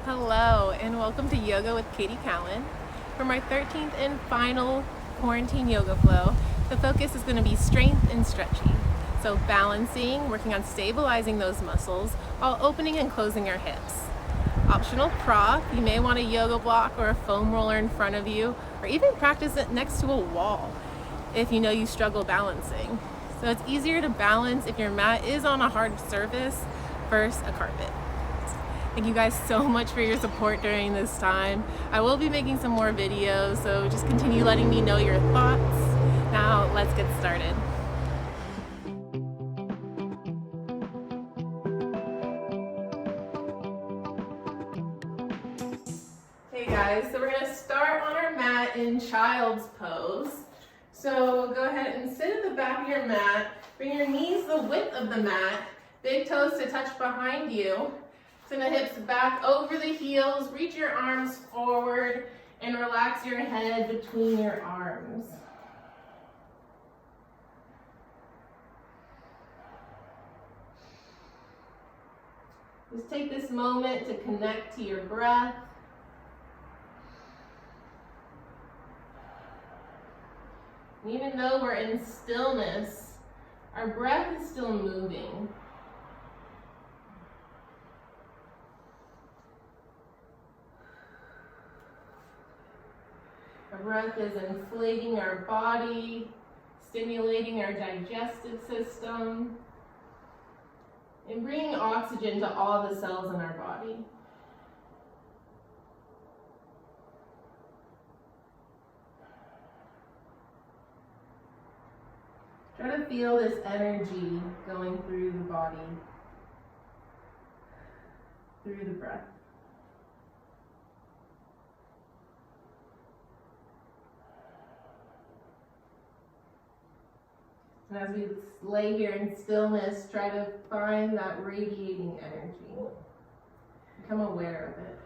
Hello and welcome to Yoga with Katie Cowan. For my 13th and final quarantine yoga flow, the focus is going to be strength and stretching. So balancing, working on stabilizing those muscles while opening and closing your hips. Optional prop, you may want a yoga block or a foam roller in front of you, or even practice it next to a wall if you know you struggle balancing. So it's easier to balance if your mat is on a hard surface versus a carpet. Thank you guys so much for your support during this time. I will be making some more videos, so just continue letting me know your thoughts. Now let's get started. Hey guys, so we're gonna start on our mat in child's pose. So go ahead and sit at the back of your mat, bring your knees the width of the mat, big toes to touch behind you. Send the hips back over the heels, reach your arms forward, and relax your head between your arms. Just take this moment to connect to your breath. And even though we're in stillness, our breath is still moving. Our breath is inflating our body, stimulating our digestive system, and bringing oxygen to all the cells in our body. Try to feel this energy going through the body, through the breath. And as we lay here in stillness, try to find that radiating energy. Become aware of it.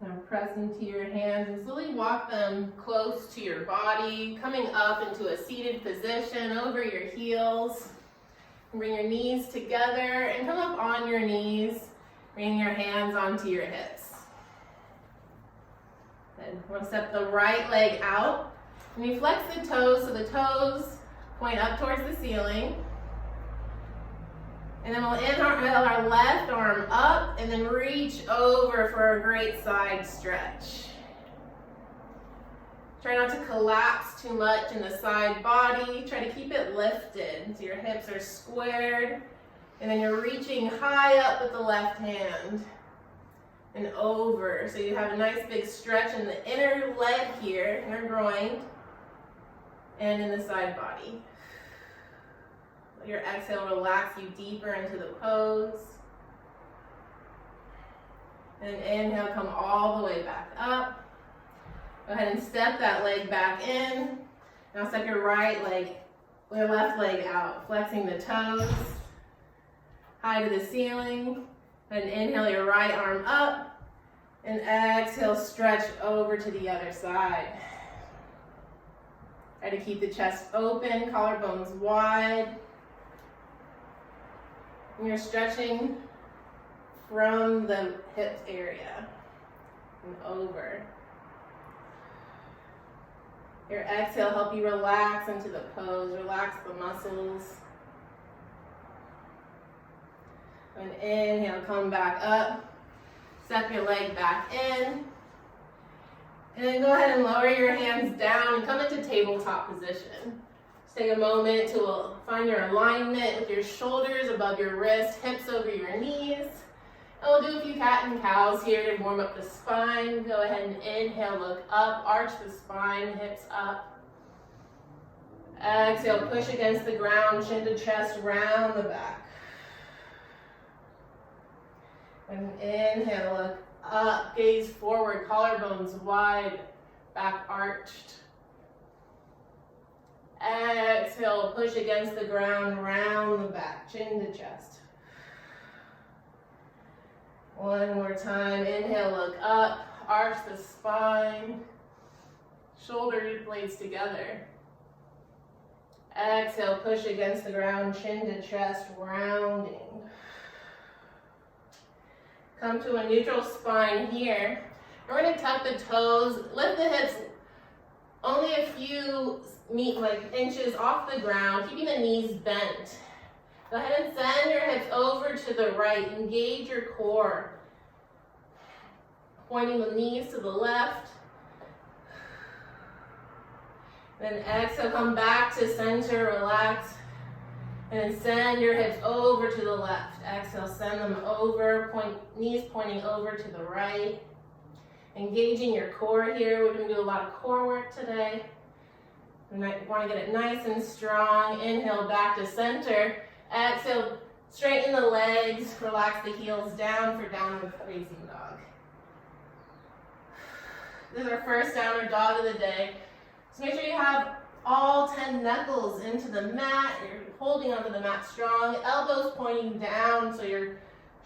Now press into your hands and slowly walk them close to your body, coming up into a seated position over your heels. Bring your knees together and come up on your knees, bringing your hands onto your hips. Then we're going to step the right leg out. And we flex the toes so the toes point up towards the ceiling. And then we'll inhale our left arm up and then reach over for a great side stretch. Try not to collapse too much in the side body. Try to keep it lifted so your hips are squared. And then you're reaching high up with the left hand and over. So you have a nice big stretch in the inner leg here, inner groin, and in the side body. Let your exhale relax you deeper into the pose. And inhale, come all the way back up. Go ahead and step that leg back in. Now step your right leg, your left leg out, flexing the toes, high to the ceiling. And inhale your right arm up, and exhale, stretch over to the other side. Try to keep the chest open, collarbones wide. And you're stretching from the hip area and over. Your exhale, help you relax into the pose, relax the muscles. And inhale, come back up. Step your leg back in. And then go ahead and lower your hands down and come into tabletop position. Just take a moment to find your alignment with your shoulders above your wrists, hips over your knees. And we'll do a few cat and cows here to warm up the spine. Go ahead and inhale, look up, arch the spine, hips up. Exhale, push against the ground, chin to chest, round the back. And inhale, look up, gaze forward, collarbones wide, back arched. Exhale, push against the ground, round the back, chin to chest. One more time, inhale, look up, Arch the spine, shoulder blades together. Exhale, push against the ground, chin to chest, rounding. Come to a neutral spine here. We're going to tuck the toes, lift the hips only a few inches off the ground, keeping the knees bent. Go ahead and send your hips over to the right. Engage your core. Pointing the knees to the left. Then exhale, come back to center, relax. And then send your hips over to the left. Exhale, send them over, knees pointing over to the right. Engaging your core here. We're going to do a lot of core work today. We might want to get it nice and strong. Inhale, back to center. Exhale, straighten the legs. Relax the heels down for downward facing dog. This is our first downward dog of the day. So make sure you have all 10 knuckles into the mat. You're holding onto the mat strong. Elbows pointing down so your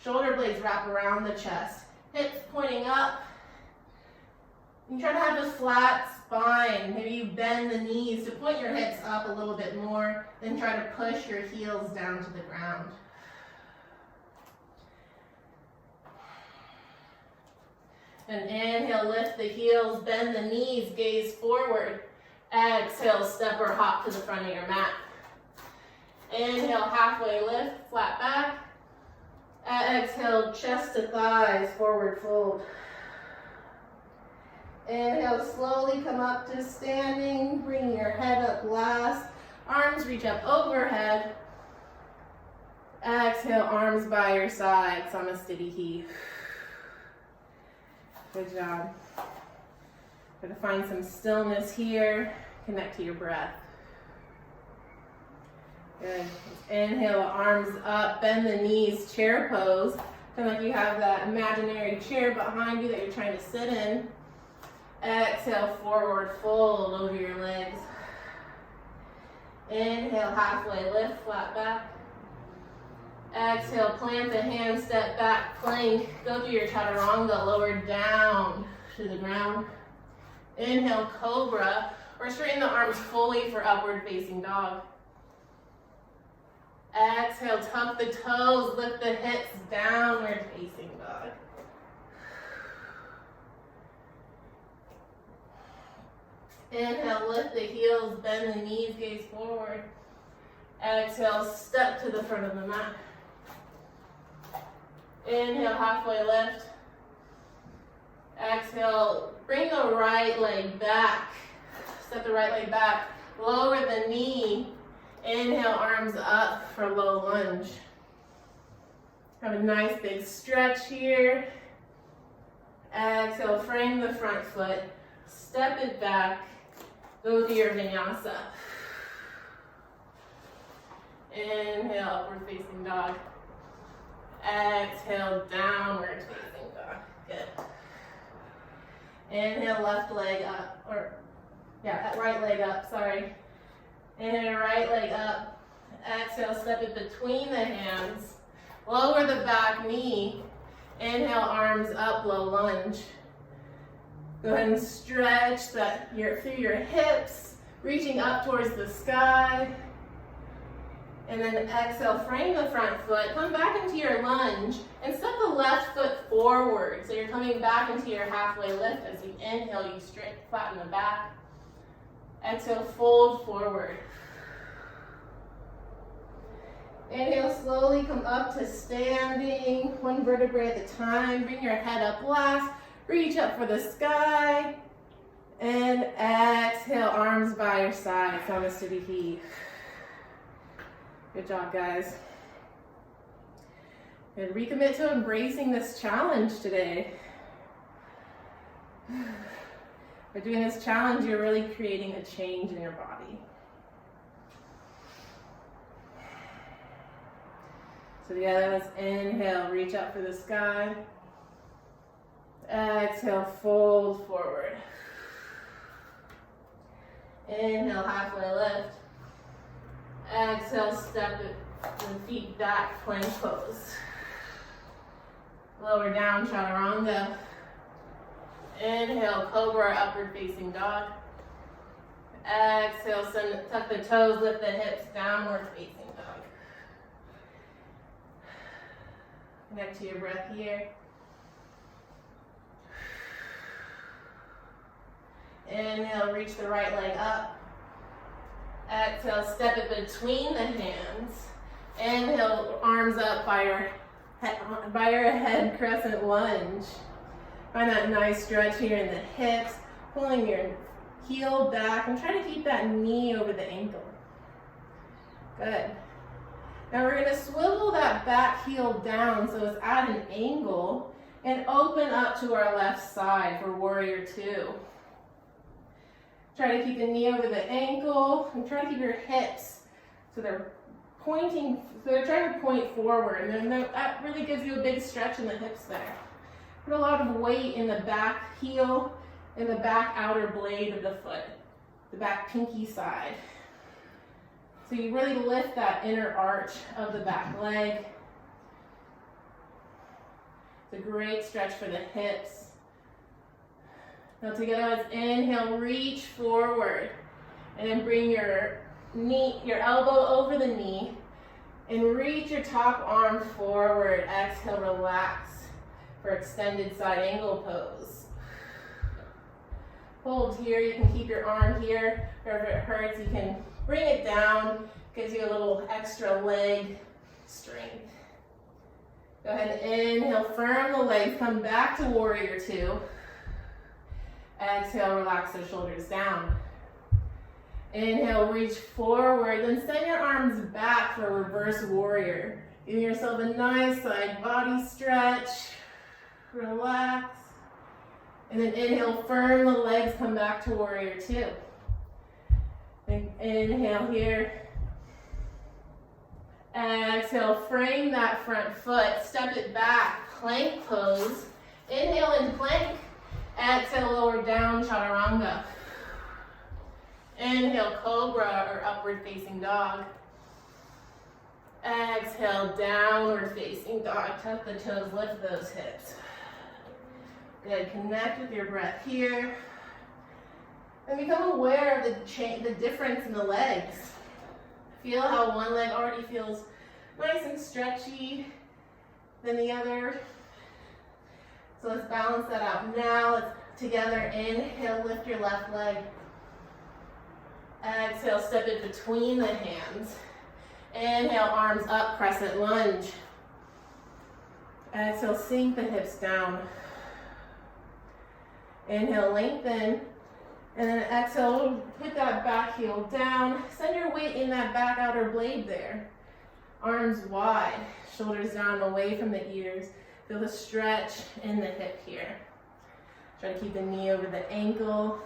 shoulder blades wrap around the chest. Hips pointing up. You try to have a flat spine. Maybe you bend the knees to point your hips up a little bit more. Then try to push your heels down to the ground. And inhale, lift the heels, bend the knees, gaze forward. Exhale, step or hop to the front of your mat. Inhale, halfway lift, flat back. Exhale, chest to thighs, forward fold. Inhale, slowly come up to standing. Bring your head up last. Arms reach up overhead. Exhale, arms by your side. Namaste. Good job. Try to find some stillness here. Connect to your breath. Good. Inhale, arms up. Bend the knees, chair pose. Kind of like you have that imaginary chair behind you that you're trying to sit in. Exhale, forward fold over your legs. Inhale, halfway lift, flat back. Exhale, plant the hands, step back, plank. Go through your chaturanga, lower down to the ground. Inhale, cobra, or straighten the arms fully for upward facing dog. Exhale, tuck the toes, lift the hips, downward facing dog. Inhale, lift the heels, bend the knees, gaze forward. Exhale, step to the front of the mat. Inhale, halfway lift. Exhale, bring the right leg back. Step the right leg back. Lower the knee. Inhale, arms up for low lunge. Have a nice big stretch here. Exhale, frame the front foot. Step it back. Go to your vinyasa. Inhale, upward facing dog. Exhale, downward facing dog. Good. Inhale, left leg up, right leg up, sorry. Inhale, right leg up. Exhale, step it between the hands. Lower the back knee. Inhale, arms up, low lunge. Go ahead and stretch through your hips, reaching up towards the sky. And then exhale, frame the front foot, come back into your lunge, and step the left foot forward. So you're coming back into your halfway lift. As you inhale, you straight flatten the back. Exhale, fold forward. Inhale, slowly come up to standing, one vertebrae at a time. Bring your head up last. Reach up for the sky. And exhale, arms by your side. Namaste. Good job, guys. And recommit to embracing this challenge today. By doing this challenge, you're really creating a change in your body. So together, let's inhale, reach up for the sky. Exhale, fold forward. Inhale, halfway lift. Exhale, step the feet back, plank pose. Lower down, chaturanga. Inhale, cobra or upward facing dog. Exhale, tuck the toes, lift the hips, downward facing dog. Connect to your breath here. Inhale, reach the right leg up. Exhale, step it between the hands. Inhale, arms up by your head, crescent lunge. Find that nice stretch here in the hips, pulling your heel back and try to keep that knee over the ankle. Good. Now we're going to swivel that back heel down so it's at an angle and open up to our left side for warrior two. Try to keep the knee over the ankle and try to keep your hips so they're pointing, so they're trying to point forward, and then that really gives you a big stretch in the hips there. Put a lot of weight in the back heel and the back outer blade of the foot, the back pinky side. So you really lift that inner arch of the back leg. It's a great stretch for the hips. Now together, let's inhale, reach forward, and then bring your elbow over the knee, and reach your top arm forward. Exhale, relax for extended side angle pose. Hold here, you can keep your arm here, or if it hurts, you can bring it down, gives you a little extra leg strength. Go ahead and inhale, firm the legs, come back to warrior two. Exhale, relax the shoulders down. Inhale, reach forward, then send your arms back for a reverse warrior. Give yourself a nice side body stretch. Relax. And then inhale, firm the legs, come back to warrior two. And inhale here. Exhale, frame that front foot, step it back, plank pose. Inhale and plank. Exhale, lower down, chaturanga. Inhale, cobra or upward facing dog. Exhale, downward facing dog. Tuck the toes, lift those hips. Good, connect with your breath here. And become aware of the difference in the legs. Feel how one leg already feels nice and stretchy than the other. So let's balance that out. Now, let's together inhale, lift your left leg. Exhale, step it between the hands. Inhale, arms up, crescent lunge. Exhale, sink the hips down. Inhale, lengthen. And then exhale, put that back heel down. Send your weight in that back outer blade there. Arms wide, shoulders down away from the ears. Feel the stretch in the hip here. Try to keep the knee over the ankle.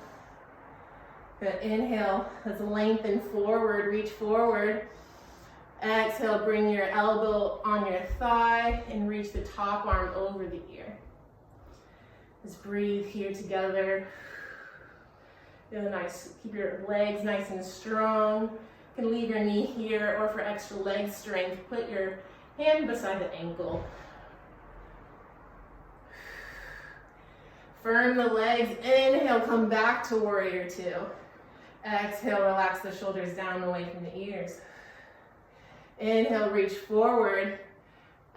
Good, inhale, let's lengthen forward, reach forward. Exhale, bring your elbow on your thigh and reach the top arm over the ear. Just breathe here together. Feel nice, keep your legs nice and strong. You can leave your knee here, or for extra leg strength, put your hand beside the ankle. Firm the legs, inhale, come back to warrior two. Exhale, relax the shoulders down away from the ears. Inhale, reach forward.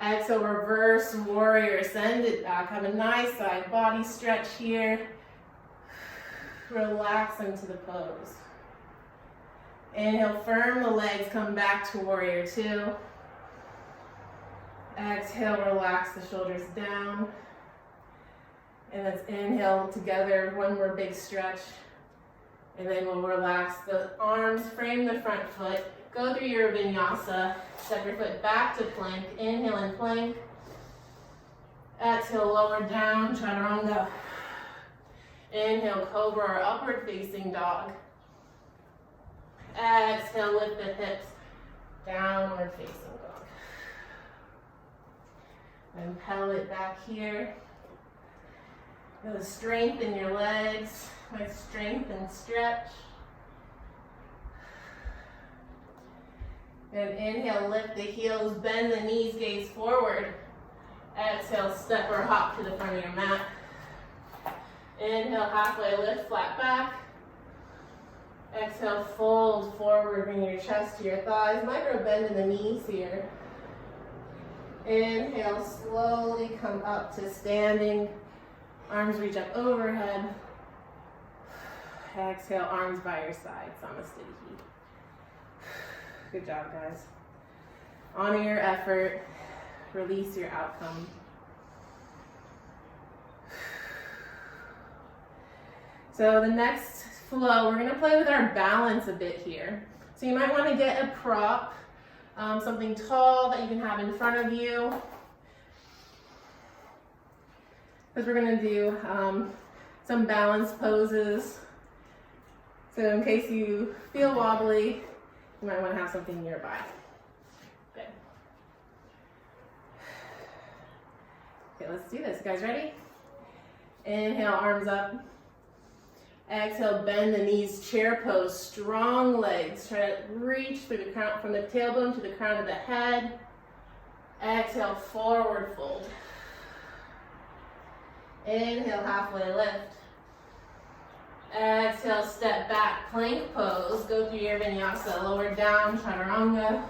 Exhale, reverse warrior, send it back. Have a nice side body stretch here. Relax into the pose. Inhale, firm the legs, come back to warrior two. Exhale, relax the shoulders down. And let's inhale together, one more big stretch. And then we'll relax the arms, frame the front foot, go through your vinyasa, step your foot back to plank, inhale and plank. Exhale, lower down, chaturanga. Inhale, cobra or upward facing dog. Exhale, lift the hips, downward facing dog. And pedal it back here. Feel the strength in your legs, nice strength and stretch. And inhale, lift the heels, bend the knees, gaze forward. Exhale, step or hop to the front of your mat. Inhale, halfway lift, flat back. Exhale, fold forward, bring your chest to your thighs. Micro bend in the knees here. Inhale, slowly come up to standing. Arms reach up overhead. Exhale, arms by your side. Namaste. Good job, guys. Honor your effort. Release your outcome. So the next flow, we're gonna play with our balance a bit here. So you might wanna get a prop, something tall that you can have in front of you. Because we're gonna do some balance poses. So in case you feel wobbly, you might wanna have something nearby. Good. Okay, let's do this. You guys ready? Inhale, arms up. Exhale, bend the knees, chair pose, strong legs. Try to reach through the crown, from the tailbone to the crown of the head. Exhale, forward fold. Inhale, halfway lift. Exhale, step back, plank pose. Go through your vinyasa, lower down, chaturanga.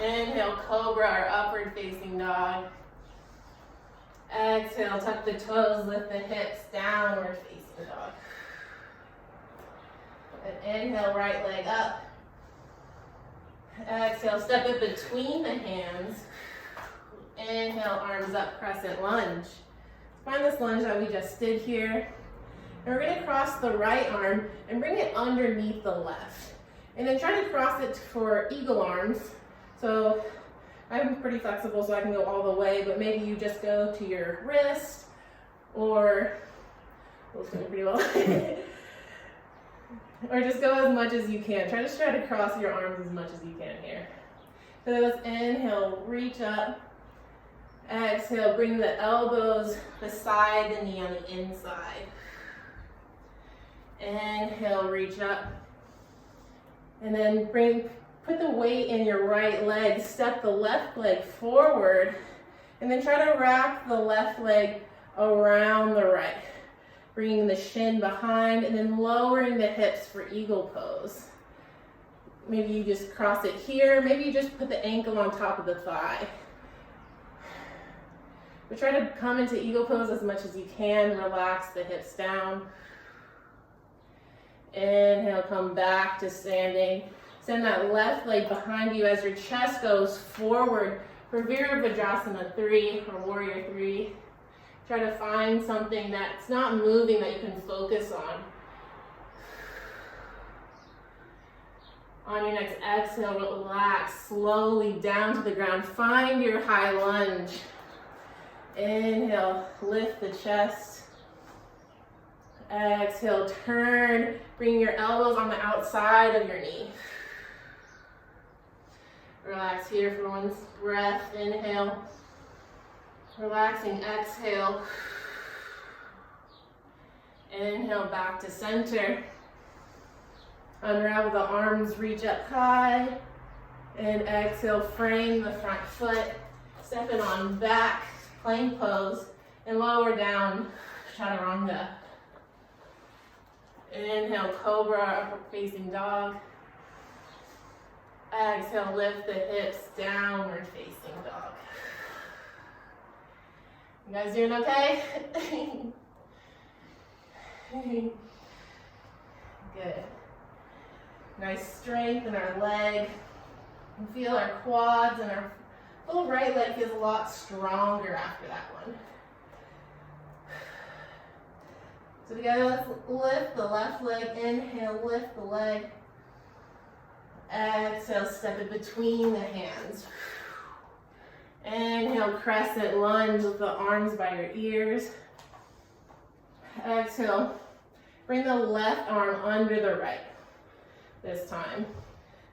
Inhale, cobra or upward facing dog. Exhale, tuck the toes, lift the hips, downward facing dog. And inhale, right leg up. Exhale, step it between the hands. Inhale, arms up, crescent lunge. Find this lunge that we just did here. And we're gonna cross the right arm and bring it underneath the left. And then try to cross it for eagle arms. So I'm pretty flexible so I can go all the way, but maybe you just go to your wrist or, well, it's doing pretty well. Or just go as much as you can. Try to cross your arms as much as you can here. So let's inhale, reach up. Exhale, bring the elbows beside the knee on the inside. Inhale, reach up. And then put the weight in your right leg, step the left leg forward, and then try to wrap the left leg around the right. Bringing the shin behind and then lowering the hips for eagle pose. Maybe you just cross it here, maybe you just put the ankle on top of the thigh. But try to come into eagle pose as much as you can, relax the hips down. Inhale, come back to standing. Send that left leg behind you as your chest goes forward for Virabhadrasana 3 or Warrior 3. Try to find something that's not moving that you can focus on. On your next exhale, relax slowly down to the ground. Find your high lunge. Inhale, lift the chest. Exhale, turn. Bring your elbows on the outside of your knee. Relax here for one breath. Inhale. Relaxing, exhale. Inhale, back to center. Unravel the arms, reach up high. And exhale, frame the front foot. Stepping on back, plank pose. And lower down, chaturanga. Inhale, cobra, upward facing dog. Exhale, lift the hips, downward facing dog. You guys doing okay? Good. Nice strength in our leg. You feel our quads and our full right leg feels a lot stronger after that one. So together, let's lift the left leg. Inhale, lift the leg. Exhale, step it between the hands. Inhale, crescent lunge with the arms by your ears. Exhale, bring the left arm under the right this time.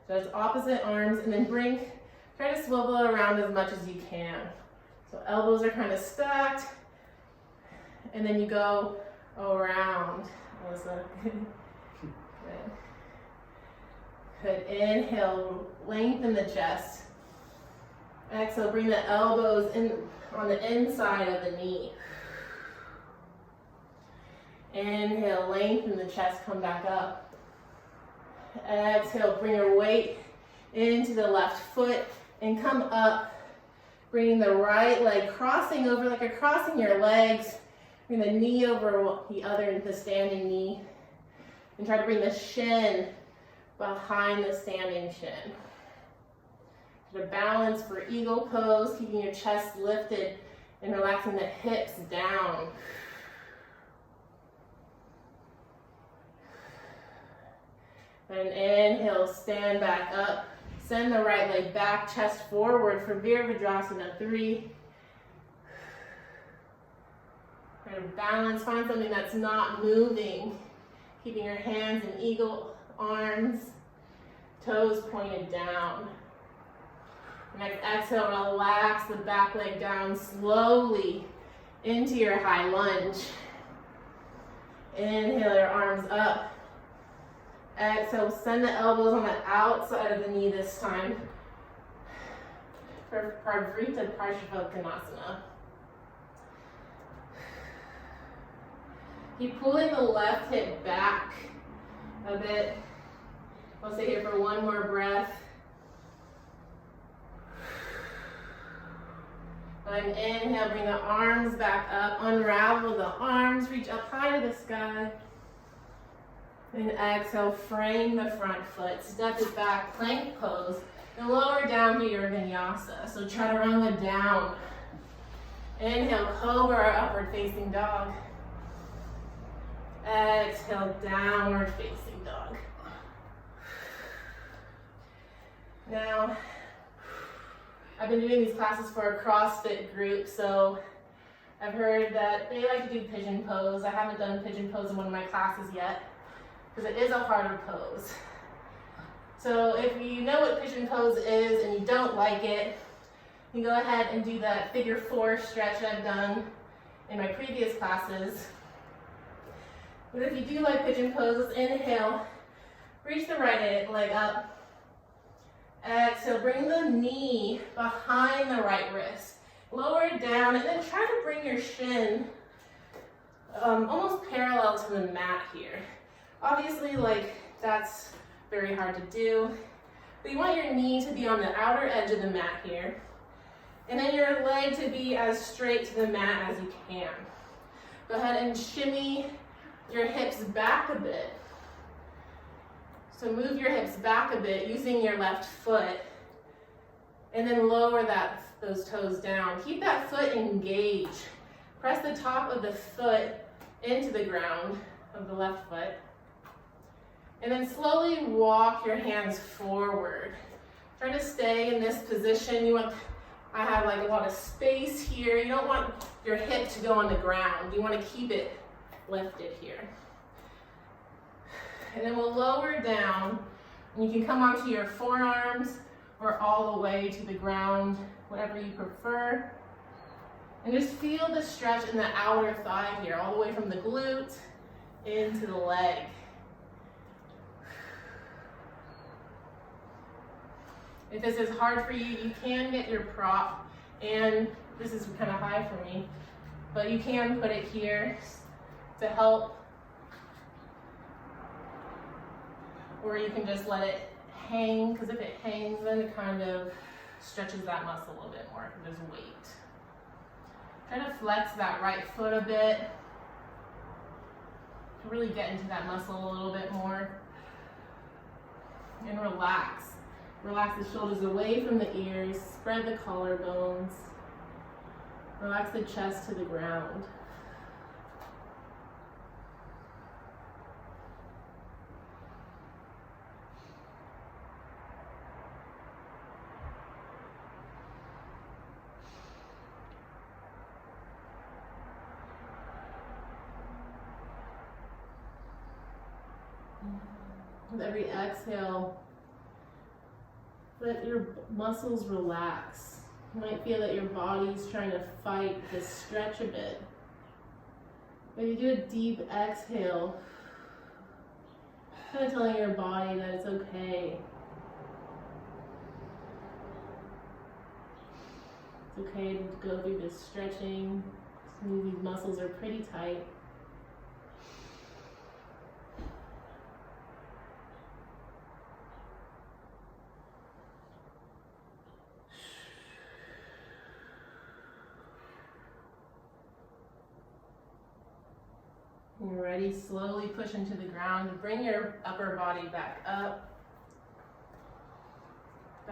So it's opposite arms, and then try to swivel it around as much as you can. So elbows are kind of stacked, and then you go around. Good. Inhale, lengthen the chest. Exhale, bring the elbows in on the inside of the knee. Inhale, lengthen the chest, come back up. Exhale, bring your weight into the left foot and come up. Bringing the right leg, crossing over like you're crossing your legs. Bring the knee over the other, the standing knee. And try to bring the shin behind the standing shin. The balance for eagle pose, keeping your chest lifted and relaxing the hips down. And inhale, stand back up. Send the right leg back, chest forward for Virabhadrasana 3. Try to balance, find something that's not moving. Keeping your hands in eagle, arms, toes pointed down. Next exhale, relax the back leg down slowly into your high lunge. Inhale your arms up. Exhale, send the elbows on the outside of the knee this time for Parvrita Parshvottanasana. Keep pulling the left hip back a bit. We'll stay here for one more breath. And inhale, bring the arms back up, unravel the arms, reach up high to the sky. And exhale, frame the front foot, step it back, plank pose, and lower down to your vinyasa. So chaturanga down. Inhale, cobra, upward facing dog. Exhale, downward facing dog. Now, I've been doing these classes for a CrossFit group, so I've heard that they like to do pigeon pose. I haven't done pigeon pose in one of my classes yet, because it is a harder pose. So if you know what pigeon pose is and you don't like it, you can go ahead and do that figure 4 stretch I've done in my previous classes. But if you do like pigeon pose, inhale, reach the right leg up. Exhale, bring the knee behind the right wrist. Lower it down and then try to bring your shin almost parallel to the mat here. Obviously, that's very hard to do, but you want your knee to be on the outer edge of the mat here, and then your leg to be as straight to the mat as you can. Go ahead and shimmy your hips back a bit. So move your hips back a bit using your left foot, and then lower those toes down. Keep that foot engaged. Press the top of the foot into the ground of the left foot. And then slowly walk your hands forward. Try to stay in this position. I have a lot of space here. You don't want your hip to go on the ground. You want to keep it lifted here. And then we'll lower down. And you can come onto your forearms or all the way to the ground, whatever you prefer. And just feel the stretch in the outer thigh here, all the way from the glute into the leg. If this is hard for you, you can get your prop, and this is kind of high for me, but you can put it here to help, or you can just let it hang, because if it hangs, then it kind of stretches that muscle a little bit more, because there's weight. Try to flex that right foot a bit, to really get into that muscle a little bit more, and relax. Relax the shoulders away from the ears, spread the collarbones, relax the chest to the ground. With every exhale, let your muscles relax. You might feel that your body's trying to fight to stretch a bit. But you do a deep exhale, kind of telling your body that it's okay. It's okay to go through this stretching. These muscles are pretty tight. When you're ready, slowly push into the ground. Bring your upper body back up.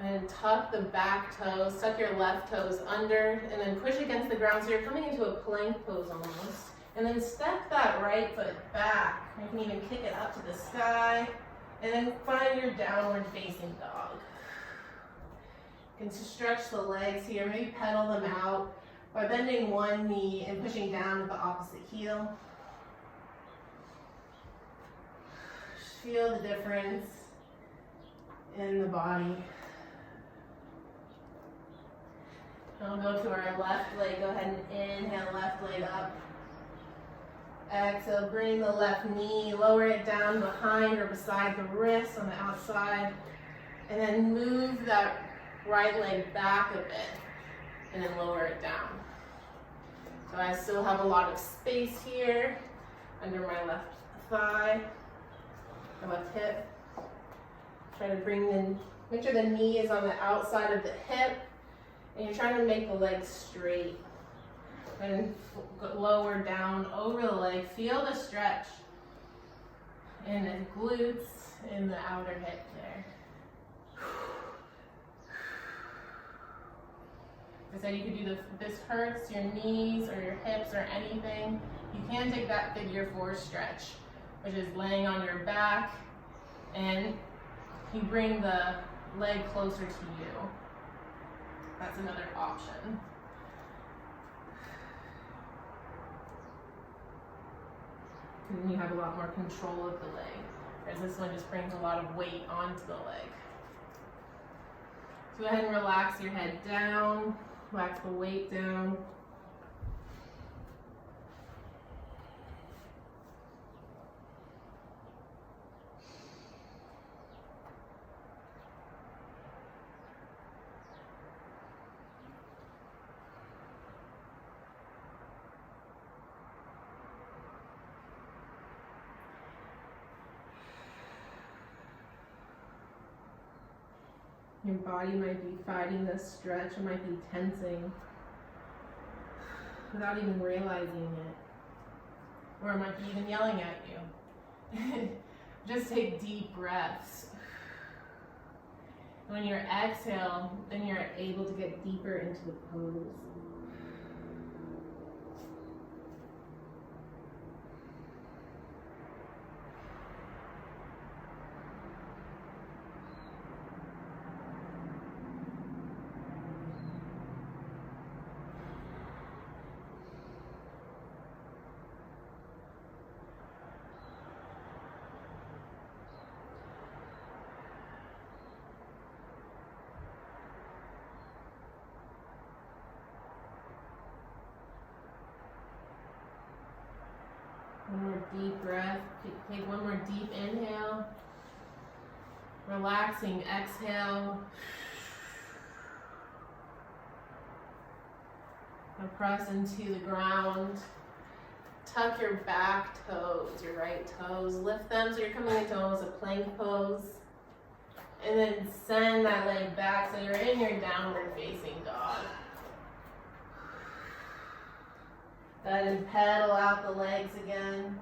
And tuck the back toes, tuck your left toes under, and then push against the ground so you're coming into a plank pose almost. And then step that right foot back. You can even kick it up to the sky. And then find your downward facing dog. You can stretch the legs here, maybe pedal them out by bending one knee and pushing down with the opposite heel. Just feel the difference in the body. I'll go to our left leg. Go ahead and inhale, left leg up. Exhale, bring the left knee, lower it down behind or beside the wrist on the outside. And then move that right leg back a bit and then lower it down. So I still have a lot of space here under my left thigh, my left hip. Try to make sure the knee is on the outside of the hip. And you're trying to make the leg straight and lower down over the leg. Feel the stretch in the glutes and the outer hip there. I said you could do this hurts your knees or your hips or anything. You can take that figure 4 stretch, which is laying on your back and you bring the leg closer to you. That's another option. And then you have a lot more control of the leg, whereas this one just brings a lot of weight onto the leg. So go ahead and relax your head down, relax the weight down. Your body might be fighting this stretch, it might be tensing without even realizing it. Or it might be even yelling at you. Just take deep breaths. When you exhale, then you're able to get deeper into the pose. One more deep breath. Take one more deep inhale. Relaxing exhale. Now press into the ground. Tuck your back toes, your right toes. Lift them so you're coming into almost a plank pose. And then send that leg back so you're in your downward facing dog. Go ahead and pedal out the legs again.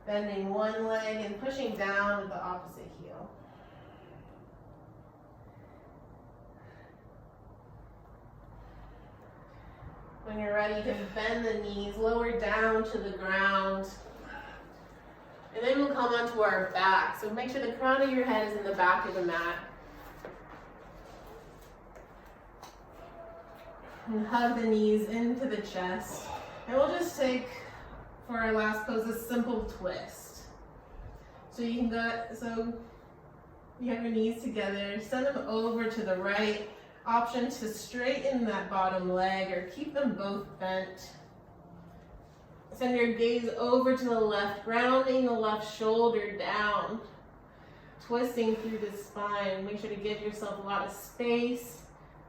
Bending one leg and pushing down with the opposite heel. When you're ready, you can bend the knees, lower down to the ground. And then we'll come onto our back. So make sure the crown of your head is in the back of the mat. And hug the knees into the chest. And we'll just take, for our last pose, a simple twist. So you can go, so you have your knees together, send them over to the right. Option to straighten that bottom leg or keep them both bent. Send your gaze over to the left, grounding the left shoulder down. Twisting through the spine. Make sure to give yourself a lot of space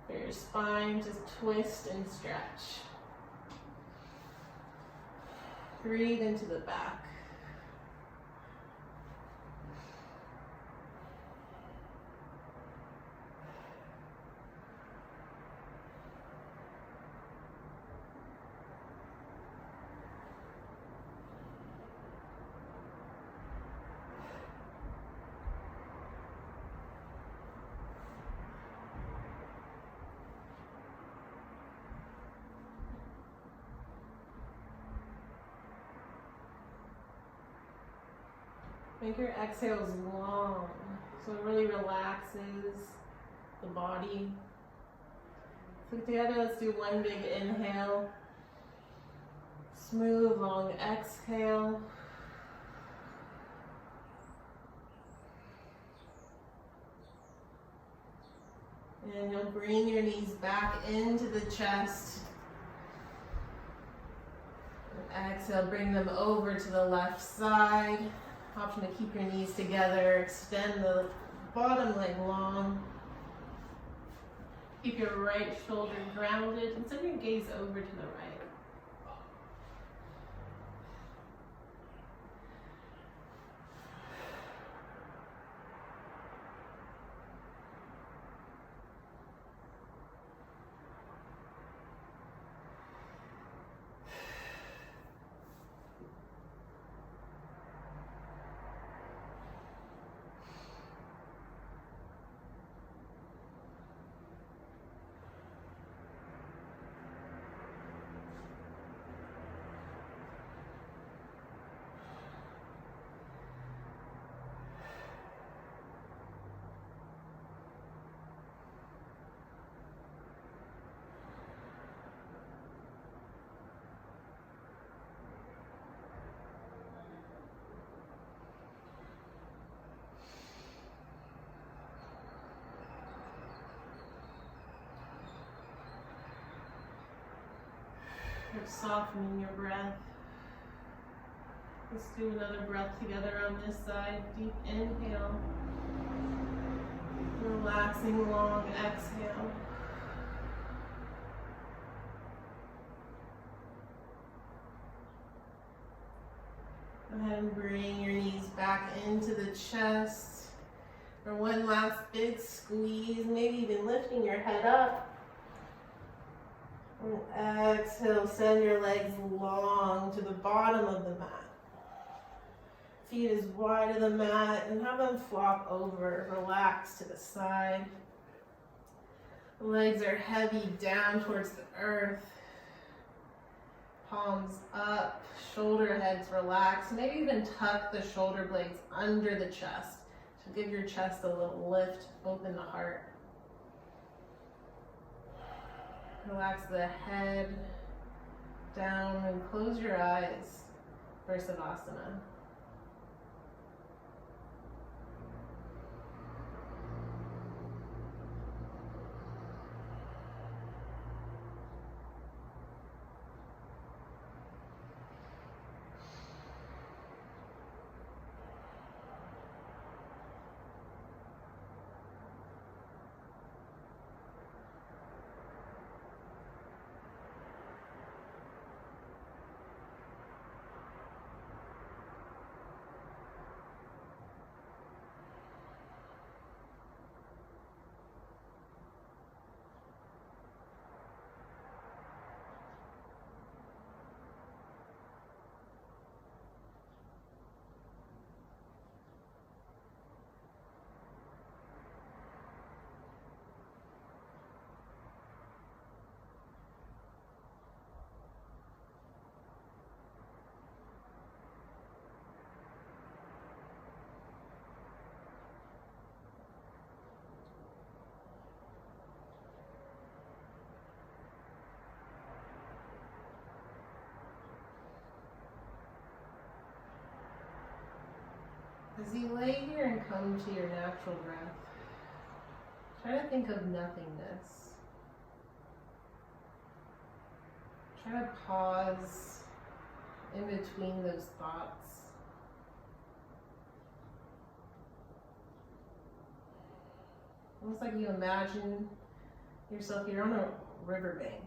for your spine, just twist and stretch. Breathe into the back. Make your exhales long, so it really relaxes the body. So together, let's do one big inhale. Smooth, long exhale. And you'll bring your knees back into the chest. And exhale, bring them over to the left side. Option to keep your knees together. Extend the bottom leg long. Keep your right shoulder grounded and send your gaze over to the right. You're softening your breath. Let's do another breath together on this side. Deep inhale. Relaxing long exhale. Go ahead and bring your knees back into the chest. For one last big squeeze, maybe even lifting your head up. And exhale, send your legs long to the bottom of the mat. Feet as wide as the mat and have them flop over, relax to the side. The legs are heavy down towards the earth. Palms up, shoulder heads relax. Maybe even tuck the shoulder blades under the chest to give your chest a little lift, open the heart. Relax the head down and close your eyes for Savasana. As you lay here and come to your natural breath, try to think of nothingness. Try to pause in between those thoughts. Almost like you imagine yourself, you're on a riverbank.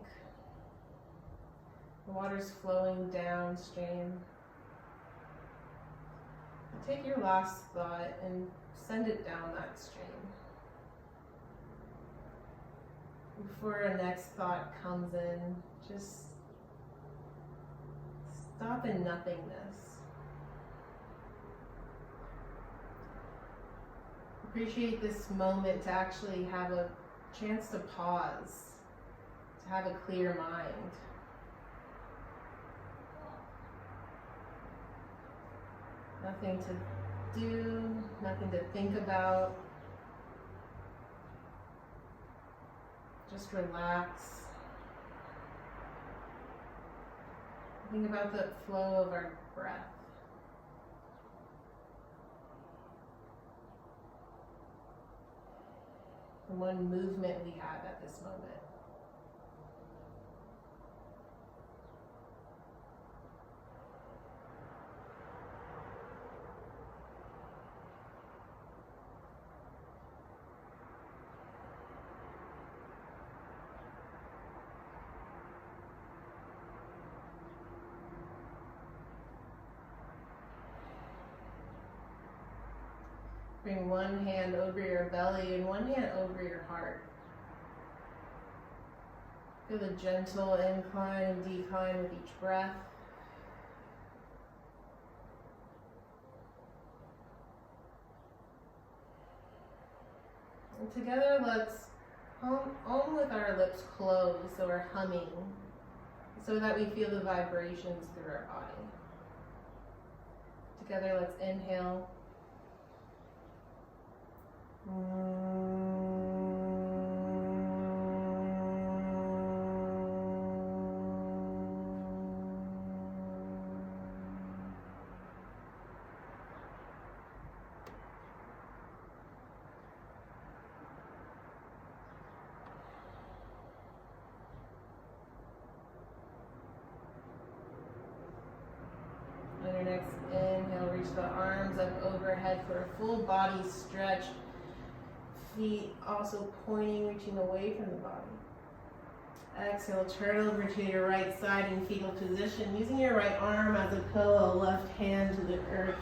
The water's flowing downstream. Take your last thought and send it down that stream. Before a next thought comes in, just stop in nothingness. Appreciate this moment to actually have a chance to pause, to have a clear mind. Nothing to do, nothing to think about. Just relax. Think about the flow of our breath. The one movement we have at this moment. Bring one hand over your belly and one hand over your heart. Feel the gentle incline and decline with each breath. And together, let's hum with our lips closed, so we're humming, so that we feel the vibrations through our body. Together, let's inhale. On your next inhale, reach the arms up overhead for a full body stretch. Feet also pointing, reaching away from the body. Exhale, turn over to your right side in fetal position, using your right arm as a pillow, left hand to the earth.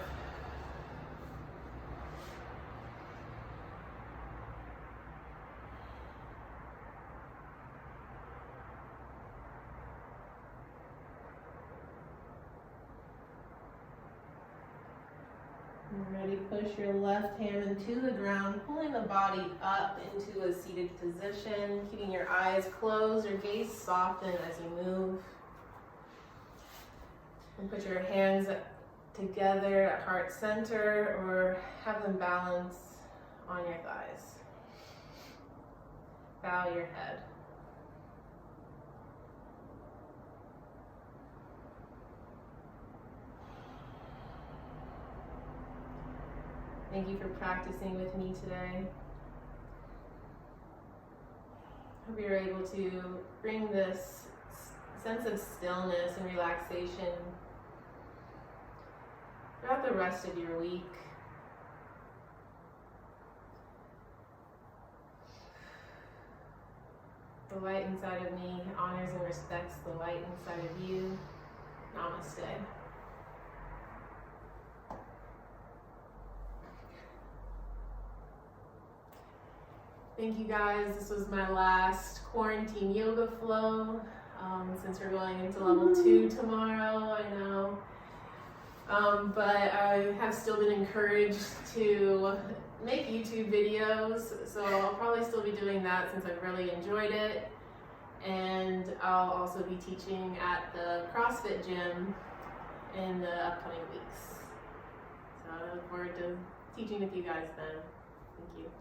Ready, push your left hand into the ground, pulling the body up into a seated position, keeping your eyes closed, your gaze soften as you move. And put your hands together at heart center or have them balance on your thighs. Bow your head. Thank you for practicing with me today. Hope you're able to bring this sense of stillness and relaxation throughout the rest of your week. The light inside of me honors and respects the light inside of you. Namaste. Thank you guys. This was my last quarantine yoga flow. Since we're going into level 2 tomorrow, I know. But I have still been encouraged to make YouTube videos, so I'll probably still be doing that since I've really enjoyed it. And I'll also be teaching at the CrossFit gym in the upcoming weeks. So I look forward to teaching with you guys then. Thank you.